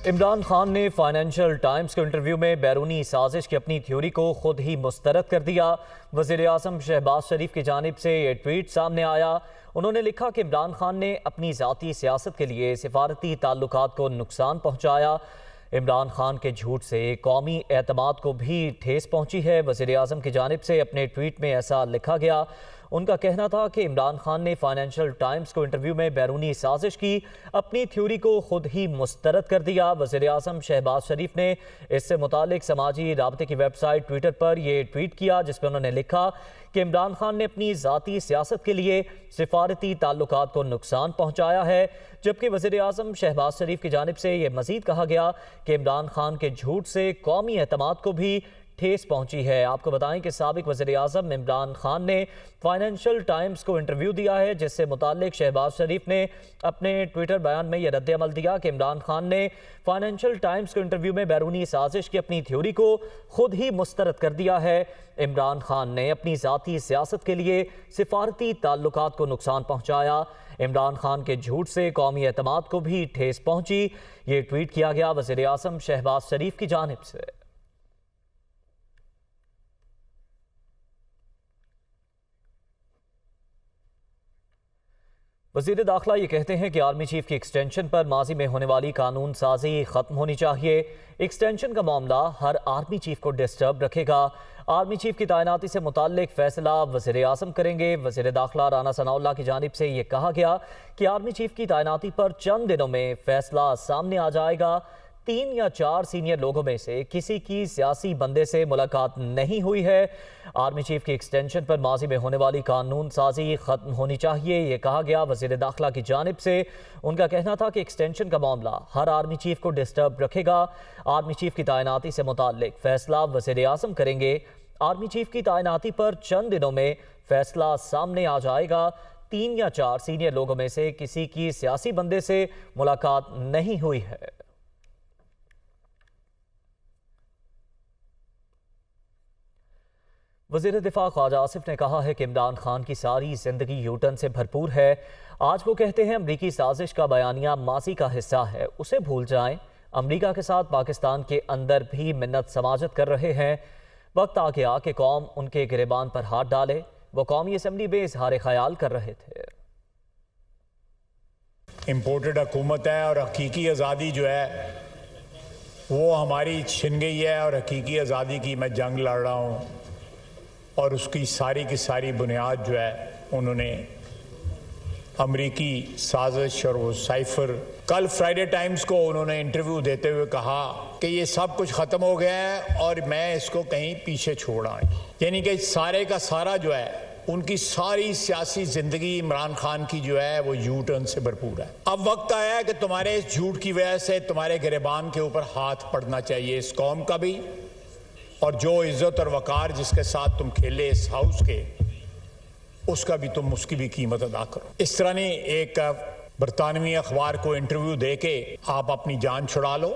عمران خان نے financial Times کے interview میں بیرونی سازش کی اپنی تھیوری کو خود ہی مسترد کر دیا۔ وزیر اعظم شہباز شریف کی جانب سے یہ ٹویٹ سامنے آیا۔ انہوں نے لکھا کہ عمران خان نے اپنی ذاتی سیاست کے لیے سفارتی تعلقات کو نقصان پہنچایا۔ عمران خان کے جھوٹ سے قومی اعتماد کو بھی ٹھیس پہنچی ہے۔ وزیر اعظم کی جانب سے اپنے ٹویٹ میں ایسا لکھا گیا۔ ان کا کہنا تھا کہ عمران خان نے فائنینشل ٹائمز کو انٹرویو میں بیرونی سازش کی اپنی تھیوری کو خود ہی مسترد کر دیا۔ وزیر اعظم شہباز شریف نے اس سے متعلق سماجی رابطے کی ویب سائٹ ٹویٹر پر یہ ٹویٹ کیا، جس میں انہوں نے لکھا کہ عمران خان نے اپنی ذاتی سیاست کے لیے سفارتی تعلقات کو نقصان پہنچایا ہے، جبکہ وزیر اعظم شہباز شریف کی جانب سے یہ مزید کہا گیا کہ عمران خان کے جھوٹ سے قومی اعتماد کو بھی ٹھیس پہنچی ہے۔ آپ کو بتائیں کہ سابق وزیر اعظم عمران خان نے فائنینشل ٹائمز کو انٹرویو دیا ہے، جس سے متعلق شہباز شریف نے اپنے ٹویٹر بیان میں یہ رد عمل دیا کہ عمران خان نے فائنینشل ٹائمز کو انٹرویو میں بیرونی سازش کی اپنی تھیوری کو خود ہی مسترد کر دیا ہے۔ عمران خان نے اپنی ذاتی سیاست کے لیے سفارتی تعلقات کو نقصان پہنچایا۔ عمران خان کے جھوٹ سے قومی اعتماد کو بھی ٹھیس پہنچی۔ یہ ٹویٹ کیا گیا وزیر اعظم شہباز شریف کی جانب سے۔ وزیر داخلہ یہ کہتے ہیں کہ آرمی چیف کی ایکسٹینشن پر ماضی میں ہونے والی قانون سازی ختم ہونی چاہیے۔ ایکسٹینشن کا معاملہ ہر آرمی چیف کو ڈسٹرب رکھے گا۔ آرمی چیف کی تعیناتی سے متعلق فیصلہ وزیر اعظم کریں گے۔ وزیر داخلہ رانا ثناءاللہ کی جانب سے یہ کہا گیا کہ آرمی چیف کی تعیناتی پر چند دنوں میں فیصلہ سامنے آ جائے گا۔ 3 یا 4 سینئر لوگوں میں سے کسی کی سیاسی بندے سے ملاقات نہیں ہوئی ہے۔ آرمی چیف کی ایکسٹینشن پر ماضی میں ہونے والی قانون سازی ختم ہونی چاہیے، یہ کہا گیا وزیر داخلہ کی جانب سے۔ ان کا کہنا تھا کہ ایکسٹینشن کا معاملہ ہر آرمی چیف کو ڈسٹرب رکھے گا۔ آرمی چیف کی تعیناتی سے متعلق فیصلہ وزیر اعظم کریں گے۔ آرمی چیف کی تعیناتی پر چند دنوں میں فیصلہ سامنے آ جائے گا۔ 3 یا 4 سینئر لوگوں میں سے کسی کی سیاسی بندے سے ملاقات نہیں ہوئی ہے۔ وزیر دفاع خواجہ آصف نے کہا ہے کہ عمران خان کی ساری زندگی یو ٹرن سے بھرپور ہے۔ آج وہ کہتے ہیں امریکی سازش کا بیانیہ ماضی کا حصہ ہے، اسے بھول جائیں۔ امریکہ کے ساتھ پاکستان کے اندر بھی منت سماجت کر رہے ہیں۔ وقت آ گیا کہ قوم ان کے گریبان پر ہاتھ ڈالے۔ وہ قومی اسمبلی میں اظہار خیال کر رہے تھے۔ امپورٹڈ حکومت ہے اور حقیقی آزادی جو ہے وہ ہماری چھن گئی ہے، اور حقیقی آزادی کی میں جنگ لڑ رہا ہوں، اور اس کی ساری بنیاد جو ہے انہوں نے امریکی سازش اور وہ سائفر۔ کل فرائیڈے ٹائمز کو انہوں نے انٹرویو دیتے ہوئے کہا کہ یہ سب کچھ ختم ہو گیا ہے اور میں اس کو کہیں پیچھے چھوڑا، یعنی کہ سارے کا سارا جو ہے ان کی ساری سیاسی زندگی عمران خان کی جو ہے وہ یو ٹرن سے بھرپور ہے۔ اب وقت آیا ہے کہ تمہارے اس جھوٹ کی وجہ سے تمہارے گریبان کے اوپر ہاتھ پڑنا چاہیے، اس قوم کا بھی، اور جو عزت اور وقار جس کے ساتھ تم کھیلے اس ہاؤس کے، اس کا بھی تم اس کی بھی قیمت ادا کرو۔ اس طرح نہیں ایک برطانوی اخبار کو انٹرویو دے کے آپ اپنی جان چھڑا لو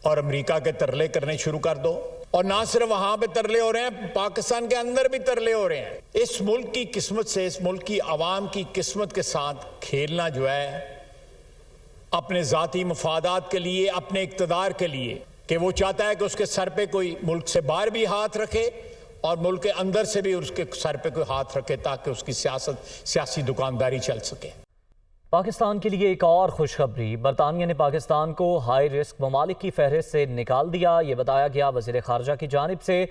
اور امریکہ کے ترلے کرنے شروع کر دو، اور نہ صرف وہاں پہ ترلے ہو رہے ہیں، پاکستان کے اندر بھی ترلے ہو رہے ہیں۔ اس ملک کی قسمت سے، اس ملک کی عوام کی قسمت کے ساتھ کھیلنا جو ہے اپنے ذاتی مفادات کے لیے، اپنے اقتدار کے لیے، کہ وہ چاہتا ہے کہ اس کے سر پہ کوئی ملک سے باہر بھی ہاتھ رکھے اور ملک کے اندر سے بھی اس کے سر پہ کوئی ہاتھ رکھے، تاکہ اس کی سیاسی دکانداری چل سکے۔ پاکستان کے لیے ایک اور خوشخبری، برطانیہ نے پاکستان کو ہائی رسک ممالک کی فہرست سے نکال دیا، یہ بتایا گیا وزیر خارجہ کی جانب سے۔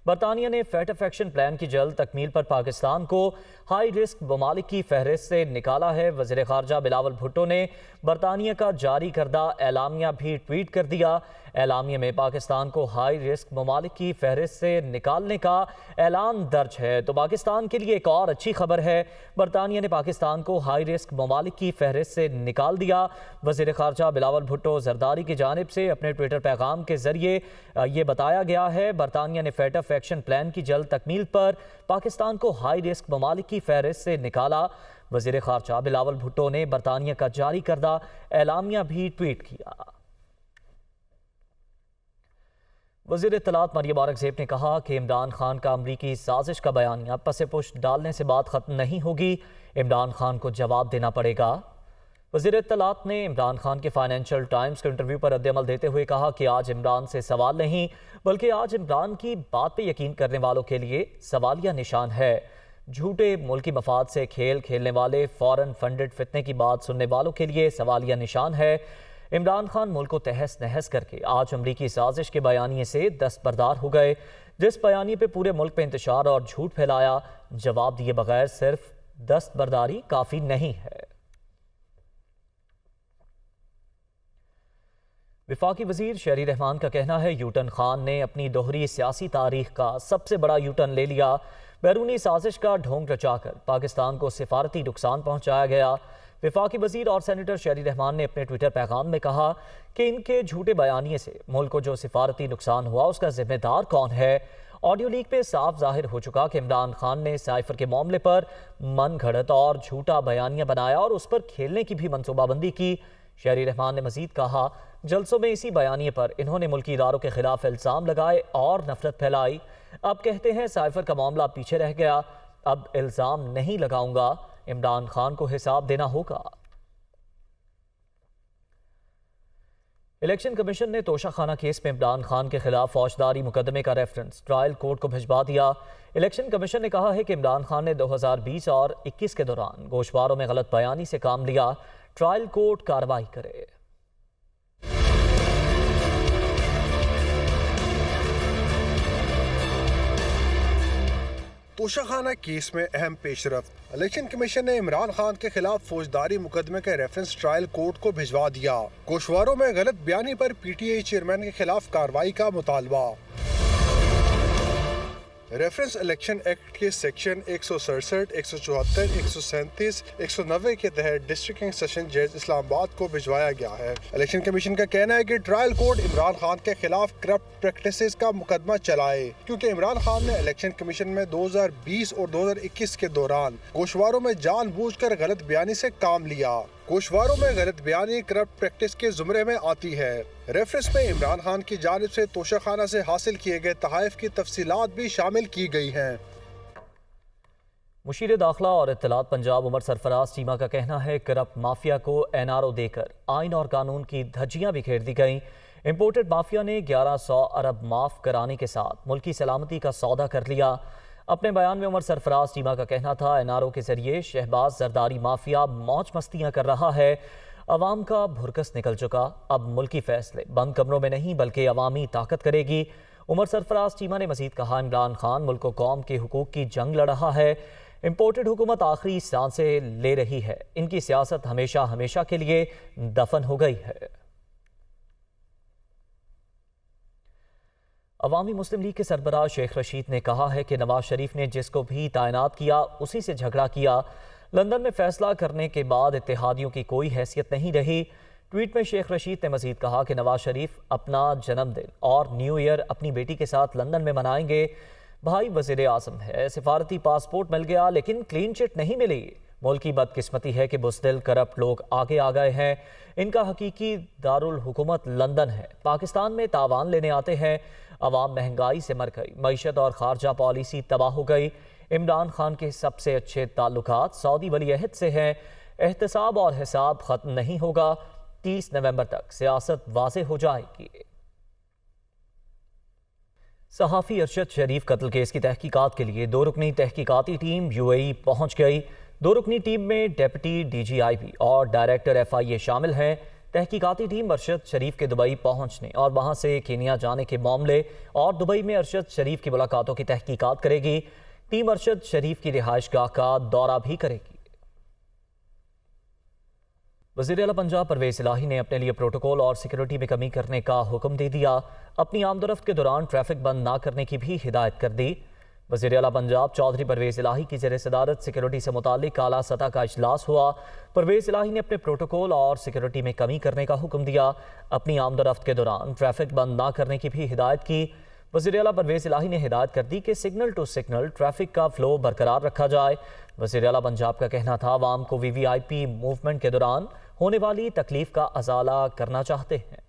برطانیہ نے فیٹ آف ایکشن پلان کی جلد تکمیل پر پاکستان کو ہائی رسک ممالک کی فہرست سے نکالا ہے۔ وزیر خارجہ بلاول بھٹو نے برطانیہ کا جاری کردہ اعلامیہ بھی ٹویٹ کر دیا۔ اعلامیہ میں پاکستان کو ہائی رسک ممالک کی فہرست سے نکالنے کا اعلان درج ہے۔ تو پاکستان کے لیے ایک اور اچھی خبر ہے، برطانیہ نے پاکستان کو ہائی رسک ممالک کی فہرست سے نکال دیا۔ وزیر خارجہ بلاول بھٹو زرداری کی جانب سے اپنے ٹویٹر پیغام کے ذریعے یہ بتایا گیا ہے، برطانیہ نے فیٹ آف ایکشن پلان کی جلد تکمیل پر پاکستان کو ہائی رسک ممالک کی فہرست سے نکالا۔ وزیر خارجہ بلاول بھٹو نے برطانیہ کا جاری کردہ اعلامیہ بھی ٹویٹ کیا۔ وزیر اطلاعات مریم اورنگزیب نے کہا کہ عمران خان کا امریکی سازش کا بیانیہ پس پشت ڈالنے سے بات ختم نہیں ہوگی، عمران خان کو جواب دینا پڑے گا۔ وزیر اطلاعات نے عمران خان کے فائنینشل ٹائمز کے انٹرویو پر رد عمل دیتے ہوئے کہا کہ آج عمران سے سوال نہیں بلکہ آج عمران کی بات پہ یقین کرنے والوں کے لیے سوالیہ نشان ہے۔ جھوٹے ملکی مفاد سے کھیل کھیلنے والے فورن فنڈڈ فتنے کی بات سننے والوں کے لیے سوالیہ نشان ہے۔ عمران خان ملک کو تہس نہس کر کے آج امریکی سازش کے بیانیے سے دستبردار ہو گئے، جس بیانیے پہ پورے ملک پہ انتشار اور جھوٹ پھیلایا۔ جواب دیے بغیر صرف دستبرداری کافی نہیں ہے۔ وفاقی وزیر شہری رحمان کا کہنا ہے یوٹن خان نے اپنی دوہری سیاسی تاریخ کا سب سے بڑا یوٹن لے لیا۔ بیرونی سازش کا ڈھونگ رچا کر پاکستان کو سفارتی نقصان پہنچایا گیا۔ وفاقی وزیر اور سینیٹر شہری رحمان نے اپنے ٹویٹر پیغام میں کہا کہ ان کے جھوٹے بیانیے سے ملک کو جو سفارتی نقصان ہوا اس کا ذمہ دار کون ہے۔ آڈیو لیک پہ صاف ظاہر ہو چکا کہ عمران خان نے سائفر کے معاملے پر من گھڑت اور جھوٹا بیانیہ بنایا اور اس پر کھیلنے کی بھی منصوبہ بندی کی۔ شہری رحمان نے مزید کہا جلسوں میں اسی بیانیے پر انہوں نے ملکی اداروں کے خلاف الزام لگائے اور نفرت پھیلائی۔ اب کہتے ہیں سائفر کا معاملہ پیچھے رہ گیا، اب الزام نہیں لگاؤں گا، عمران خان کو حساب دینا ہوگا۔ الیکشن کمیشن نے توشہ خانہ کیس میں عمران خان کے خلاف فوجداری مقدمے کا ریفرنس ٹرائل کورٹ کو بھجوا دیا۔ الیکشن کمیشن نے کہا ہے کہ عمران خان نے 2020 اور 21 کے دوران گوشواروں میں غلط بیانی سے کام لیا، ٹرائل کورٹ کارروائی کرے۔ توشہ خانہ کیس میں اہم پیش رفت، الیکشن کمیشن نے عمران خان کے خلاف فوجداری مقدمے کا ریفرنس ٹرائل کورٹ کو بھجوا دیا۔ گوشواروں میں غلط بیانی پر پی ٹی آئی چیئرمین کے خلاف کارروائی کا مطالبہ۔ ریفرنس الیکشن ایکٹ کے سیکشن 167، 174، 137، 190 کے تحت ڈسٹرکٹ سیشن جج اسلام آباد کو بھجوایا گیا ہے۔ الیکشن کمیشن کا کہنا ہے کہ ٹرائل کورٹ عمران خان کے خلاف کرپٹ پریکٹسز کا مقدمہ چلائے کیونکہ عمران خان نے الیکشن کمیشن میں 2020 اور 2021 کے دوران گوشواروں میں جان بوجھ کر غلط بیانی سے کام لیا۔ گوشواروں میں غلط بیانی کرپٹ پریکٹس کے زمرے میں آتی ہے۔ ریفرنس میں عمران خان کی جانب سے توشہ خانہ سے حاصل کیے گئے تحائف کی تفصیلات بھی شامل کی گئی ہیں۔ مشیر داخلہ اور اطلاعات پنجاب عمر سرفراز چیمہ کا کہنا ہے کرپٹ مافیا کو NRO دے کر آئین اور قانون کی دھجیاں بکھیر دی گئیں۔ امپورٹڈ مافیا نے 1100 ارب معاف کرانے کے ساتھ ملکی سلامتی کا سودا کر لیا۔ اپنے بیان میں عمر سرفراز چیمہ کا کہنا تھا NRO کے ذریعے شہباز زرداری مافیا موج مستیاں کر رہا ہے، عوام کا بھرکس نکل چکا، اب ملکی فیصلے بند کمروں میں نہیں بلکہ عوامی طاقت کرے گی۔ عمر سرفراز چیمہ نے مزید کہا عمران خان ملک و قوم کے حقوق کی جنگ لڑ رہا ہے، امپورٹڈ حکومت آخری سانسیں لے رہی ہے، ان کی سیاست ہمیشہ ہمیشہ کے لیے دفن ہو گئی ہے۔ عوامی مسلم لیگ کے سربراہ شیخ رشید نے کہا ہے کہ نواز شریف نے جس کو بھی تعینات کیا اسی سے جھگڑا کیا، لندن میں فیصلہ کرنے کے بعد اتحادیوں کی کوئی حیثیت نہیں رہی۔ ٹویٹ میں شیخ رشید نے مزید کہا کہ نواز شریف اپنا جنم دن اور نیو ایئر اپنی بیٹی کے ساتھ لندن میں منائیں گے۔ بھائی وزیر اعظم ہے، سفارتی پاسپورٹ مل گیا لیکن کلین چٹ نہیں ملی۔ ملک کی بدقسمتی ہے کہ بزدل کرپٹ لوگ آگے آ گئے ہیں، ان کا حقیقی دارالحکومت لندن ہے، پاکستان میں تاوان لینے آتے ہیں، عوام مہنگائی سے مر گئی، معیشت اور خارجہ پالیسی تباہ ہو گئی۔ عمران خان کے سب سے اچھے تعلقات سعودی ولی عہد سے ہیں، احتساب اور حساب ختم نہیں ہوگا، 30 نومبر تک سیاست واضح ہو جائے گی۔ صحافی ارشد شریف قتل کیس کی تحقیقات کے لیے 2 رکنی تحقیقاتی ٹیم UAE پہنچ گئی۔ 2 رکنی ٹیم میں ڈیپٹی DGIB اور ڈائریکٹر FIA شامل ہیں۔ تحقیقاتی ٹیم ارشد شریف کے دبئی پہنچنے اور وہاں سے کینیا جانے کے معاملے اور دبئی میں ارشد شریف کی ملاقاتوں کی تحقیقات کرے گی۔ ٹیم ارشد شریف کی رہائش گاہ کا دورہ بھی کرے گی۔ وزیر اعلیٰ پنجاب پرویز الہی نے اپنے لیے پروٹوکول اور سیکیورٹی میں کمی کرنے کا حکم دے دیا، اپنی آمد و رفت کے دوران ٹریفک بند نہ کرنے کی بھی ہدایت کر دی۔ وزیر اعلیٰ پنجاب چودھری پرویز الہی کی زیر صدارت سیکیورٹی سے متعلق اعلیٰ سطح کا اجلاس ہوا۔ پرویز الہی نے اپنے پروٹوکول اور سیکیورٹی میں کمی کرنے کا حکم دیا، اپنی آمد و رفت کے دوران ٹریفک بند نہ کرنے کی بھی ہدایت کی۔ وزیر اعلیٰ پرویز الہی نے ہدایت کر دی کہ سگنل ٹو سگنل ٹریفک کا فلو برقرار رکھا جائے۔ وزیر اعلیٰ پنجاب کا کہنا تھا عوام کو VVIP موومنٹ کے دوران ہونے والی تکلیف کا ازالہ کرنا چاہتے ہیں۔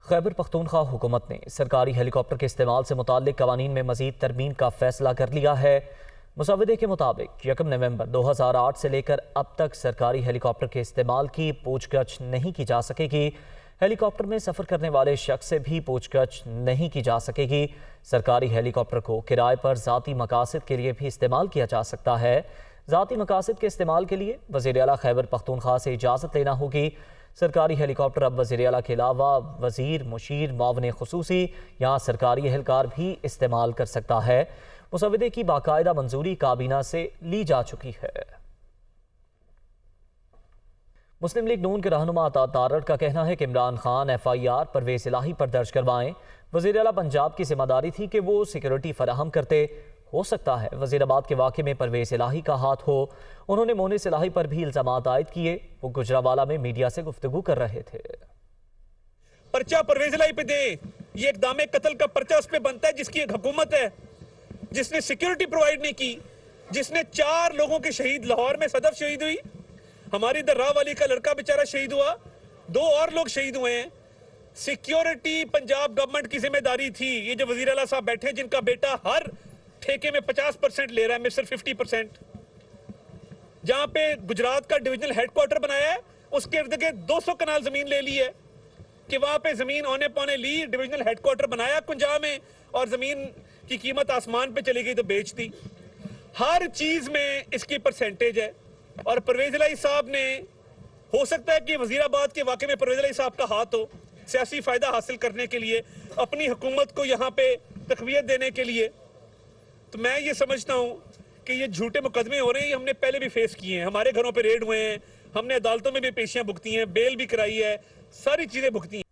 خیبر پختونخوا حکومت نے سرکاری ہیلی کاپٹر کے استعمال سے متعلق قوانین میں مزید ترمیم کا فیصلہ کر لیا ہے۔ مسودے کے مطابق 1 نومبر 2008 سے لے کر اب تک سرکاری ہیلی کاپٹر کے استعمال کی پوچھ گچھ نہیں کی جا سکے گی۔ ہیلی کاپٹر میں سفر کرنے والے شخص سے بھی پوچھ گچھ نہیں کی جا سکے گی۔ سرکاری ہیلی کاپٹر کو کرائے پر ذاتی مقاصد کے لیے بھی استعمال کیا جا سکتا ہے۔ ذاتی مقاصد کے استعمال کے لیے وزیر اعلیٰ خیبر پختونخوا سے اجازت لینا ہوگی۔ سرکاری ہیلی کاپٹر اب وزیر اعلیٰ کے علاوہ وزیر، مشیر، معاون خصوصی یا سرکاری اہلکار بھی استعمال کر سکتا ہے۔ مسودے کی باقاعدہ منظوری کابینہ سے لی جا چکی ہے۔ مسلم لیگ نون کے رہنما عطا تارڑ کا کہنا ہے کہ عمران خان FIR پرویز الہی پر درج کروائیں۔ وزیر اعلیٰ پنجاب کی ذمہ داری تھی کہ وہ سیکیورٹی فراہم کرتے۔ ہو سکتا ہے وزیر آباد کے واقعے میں پرویز الہی کا ہاتھ ہو۔ انہوں نے مونس الہی پر بھی الزامات عائد کیے۔ وہ گجرانوالہ میں میڈیا سے گفتگو کر رہے تھے۔ پرچہ پرویز الہی پہ دیں، یہ اقدام قتل کا پرچہ اس پہ بنتا ہے جس کی ایک حکومت ہے، جس نے سیکیورٹی پرووائڈ نہیں کی، جس نے 4 لوگوں کے شہید لاہور میں صدف شہید ہوئی، ہماری ادھر راہ والی کا لڑکا بیچارہ شہید ہوا، 2 اور لوگ شہید ہوئے ہیں۔ سیکیورٹی پنجاب گورنمنٹ کی ذمہ داری تھی۔ یہ جو وزیر اعلیٰ صاحب بیٹھے جن کا بیٹا ہر ٹھیکے میں 50% لے رہا ہے، مسٹر 50%، جہاں پہ گجرات کا ڈویژنل ہیڈ کوارٹر بنایا ہے، اس کے ارد گرد 200 کنال زمین لے لی ہے کہ وہاں پہ زمین اونے پونے لی، ڈویژنل ہیڈ کوارٹر بنایا کنجا میں، اور زمین کی قیمت آسمان پہ چلی گئی تو بیچ دی۔ ہر چیز میں اس کی پرسنٹیج ہے، اور پرویز الہی صاحب نے، ہو سکتا ہے کہ وزیر آباد کے واقعے میں پرویز الہی صاحب کا ہاتھ ہو، سیاسی فائدہ حاصل کرنے کے لیے، اپنی حکومت کو یہاں پہ تقویت دینے کے لیے۔ تو میں یہ سمجھتا ہوں کہ یہ جھوٹے مقدمے ہو رہے ہیں، یہ ہم نے پہلے بھی فیس کیے ہیں، ہمارے گھروں پہ ریڈ ہوئے ہیں، ہم نے عدالتوں میں بھی پیشیاں بھگتی ہیں، بیل بھی کرائی ہے، ساری چیزیں بھگتی ہیں۔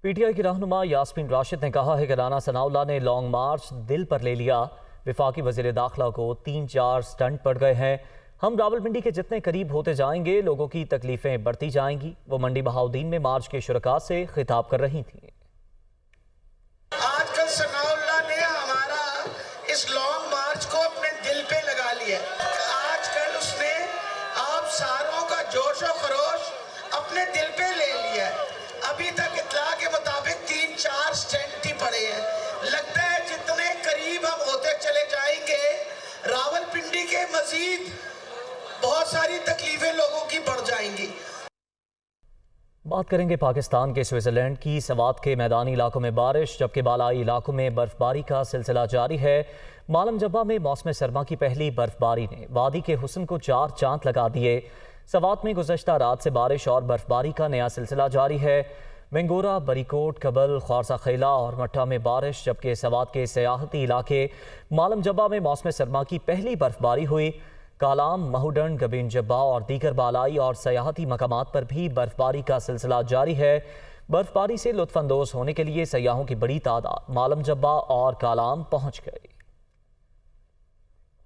PTI کی رہنما یاسمین راشد نے کہا ہے کہ رانا ثناء اللہ نے لانگ مارچ دل پر لے لیا۔ وفاقی وزیر داخلہ کو 3-4 سٹنٹ پڑ گئے ہیں۔ ہم راولپنڈی کے جتنے قریب ہوتے جائیں گے لوگوں کی تکلیفیں بڑھتی جائیں گی۔ وہ منڈی بہاؤدین میں مارچ کے شرکاء سے خطاب کر رہی تھیں۔ آج کل ثناء اللہ نے ہمارا اس لانگ مارچ کو اپنے دل پہ لگا لیا ہے۔ آج کل اس نے آپ ساروں کا جوش و خروش اپنے دل پہ لے لیا ہے۔ ابھی تک اطلاع کے مطابق 3-4 سٹینٹ ہی پڑے ہیں۔ لگتا ہے جتنے قریب ہم ہوتے چلے جائیں گے راولپنڈی کے مزید بہت ساری تکلیفیں لوگوں کی بڑھ جائیں گی۔ بات کریں گے پاکستان کے سوئٹزرلینڈ کی۔ سوات کے میدانی علاقوں میں بارش جبکہ بالائی علاقوں میں برف باری کا سلسلہ جاری ہے۔ مالم جبہ میں موسم سرما کی پہلی برف باری نے وادی کے حسن کو 4 چاند لگا دیے۔ سوات میں گزشتہ رات سے بارش اور برف باری کا نیا سلسلہ جاری ہے۔ منگورا، بریکوٹ، کبل، خوارزہ خیلہ اور مٹھہ میں بارش جبکہ سوات کے سیاحتی علاقے مالم جبہ میں موسم سرما کی پہلی برف باری ہوئی۔ کالام، مہوڈنڈ، گبین جبہ اور دیگر بالائی اور سیاحتی مقامات پر بھی برف باری کا سلسلہ جاری ہے۔ برف باری سے لطف اندوز ہونے کے لیے سیاحوں کی بڑی تعداد مالم جبہ اور کالام پہنچ گئی۔